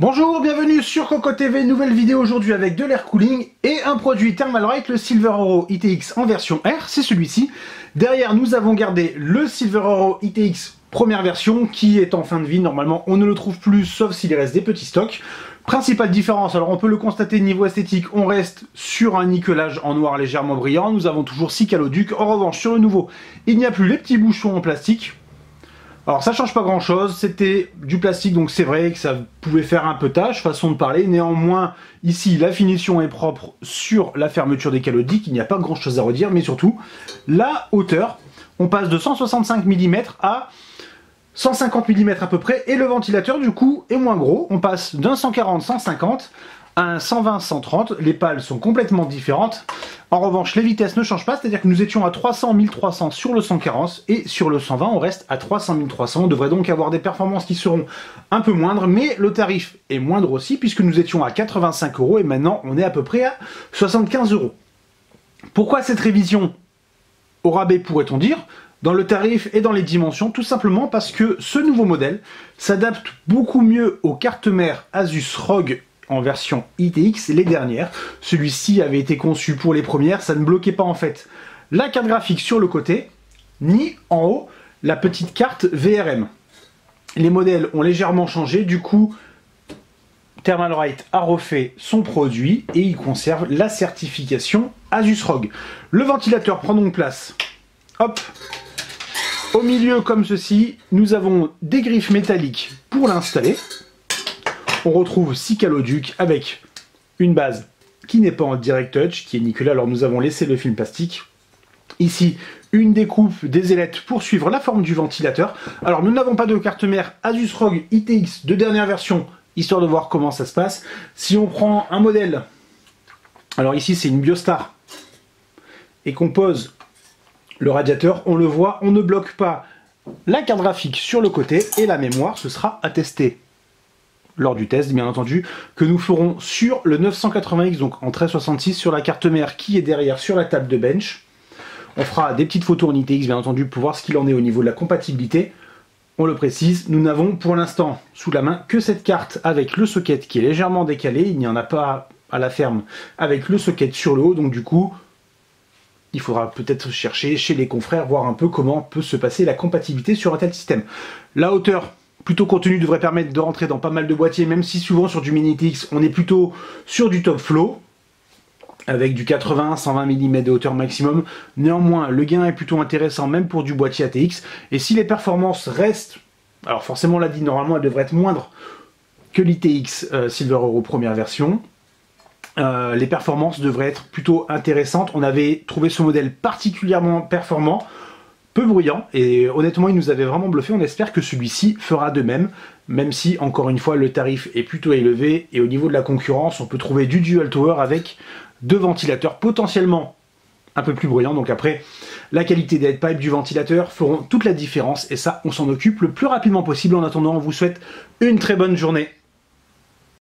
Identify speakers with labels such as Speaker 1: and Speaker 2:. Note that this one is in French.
Speaker 1: Bonjour, bienvenue sur Coco TV, nouvelle vidéo aujourd'hui avec de l'air cooling et un produit Thermalright, le Silver Euro ITX en version R, c'est celui-ci. Derrière, nous avons gardé le Silver Euro ITX première version qui est en fin de vie. Normalement, on ne le trouve plus sauf s'il reste des petits stocks. Principale différence, alors on peut le constater niveau esthétique, on reste sur un nickelage en noir légèrement brillant. Nous avons toujours 6 caloducs. En revanche, sur le nouveau, il n'y a plus les petits bouchons en plastique. Alors ça change pas grand chose, c'était du plastique donc c'est vrai que ça pouvait faire un peu tâche, façon de parler. Néanmoins, ici la finition est propre sur la fermeture des caloducs, il n'y a pas grand chose à redire, mais surtout la hauteur, on passe de 165 mm à 150 mm à peu près, et le ventilateur du coup est moins gros, on passe d'un 140-150 à un 120-130, les pales sont complètement différentes. En revanche, les vitesses ne changent pas, c'est-à-dire que nous étions à 300-1300 sur le 140 et sur le 120, on reste à 300-1300. On devrait donc avoir des performances qui seront un peu moindres, mais le tarif est moindre aussi, puisque nous étions à 85 € et maintenant on est à peu près à 75 €. Pourquoi cette révision au rabais, pourrait-on dire, dans le tarif et dans les dimensions? Tout simplement parce que ce nouveau modèle s'adapte beaucoup mieux aux cartes mères Asus ROG en version ITX, les dernières. Celui-ci avait été conçu pour les premières, ça ne bloquait pas en fait la carte graphique sur le côté, ni en haut la petite carte VRM. Les modèles ont légèrement changé, du coup Thermalright a refait son produit et il conserve la certification Asus ROG. Le ventilateur prend donc place, hop, au milieu comme ceci. Nous avons des griffes métalliques pour l'installer. On retrouve 6 caloducs avec une base qui n'est pas en direct touch, qui est nickel. Alors nous avons laissé le film plastique. Ici, une découpe des ailettes pour suivre la forme du ventilateur. Alors nous n'avons pas de carte mère Asus ROG ITX de dernière version, histoire de voir comment ça se passe. Si on prend un modèle, alors ici c'est une Biostar, et qu'on pose le radiateur, on le voit, on ne bloque pas la carte graphique sur le côté, et la mémoire, ce sera à tester lors du test, bien entendu, que nous ferons sur le 980X, donc en 1366, sur la carte mère qui est derrière sur la table de bench. On fera des petites photos en ITX, bien entendu, pour voir ce qu'il en est au niveau de la compatibilité. On le précise, nous n'avons pour l'instant sous la main que cette carte avec le socket qui est légèrement décalé. Il n'y en a pas à la ferme avec le socket sur le haut, donc du coup, il faudra peut-être chercher chez les confrères, voir un peu comment peut se passer la compatibilité sur un tel système. La hauteur plutôt contenue devrait permettre de rentrer dans pas mal de boîtiers, même si souvent sur du mini ITX, on est plutôt sur du top flow, avec du 80-120 mm de hauteur maximum. Néanmoins, le gain est plutôt intéressant, même pour du boîtier ATX. Et si les performances restent, alors forcément, on l'a dit, normalement, elles devraient être moindres que l'ITX Silver Euro première version. Les performances devraient être plutôt intéressantes. On avait trouvé ce modèle particulièrement performant, peu bruyant, et honnêtement il nous avait vraiment bluffé. On espère que celui-ci fera de même, même si encore une fois le tarif est plutôt élevé, et au niveau de la concurrence on peut trouver du dual tower avec deux ventilateurs potentiellement un peu plus bruyants. Donc après, la qualité des headpipes du ventilateur feront toute la différence, et ça on s'en occupe le plus rapidement possible. En attendant, on vous souhaite une très bonne journée.